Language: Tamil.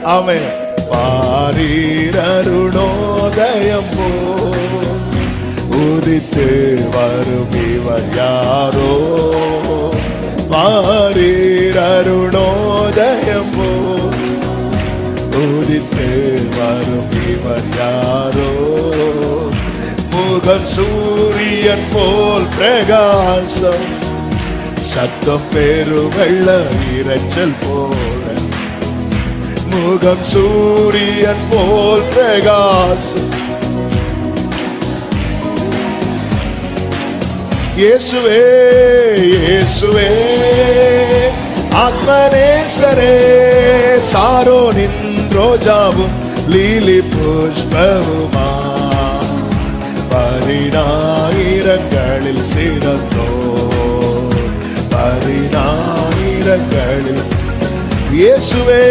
அவன் பாரீரருணோதயம் உதித்து வரும் இவர் யாரோ, பாரீரருணோதயம் உதித்து வரும் இவர் யாரோ, முகம் சூரியன் போல் பிரகாசம், சத்தம் பெருவெள்ள இரைச்சல் போல, முகம் சூரியன் போல் பிரகாசம். இயேசுவே இயேசுவே ஆத்மநேசரே, சாரோனின் ரோஜாவும் லீலி புஷ்பவுமா, பதினாயிரங்களில் சிறந்தோ, பதினாயிரங்களில் இயேசுவே.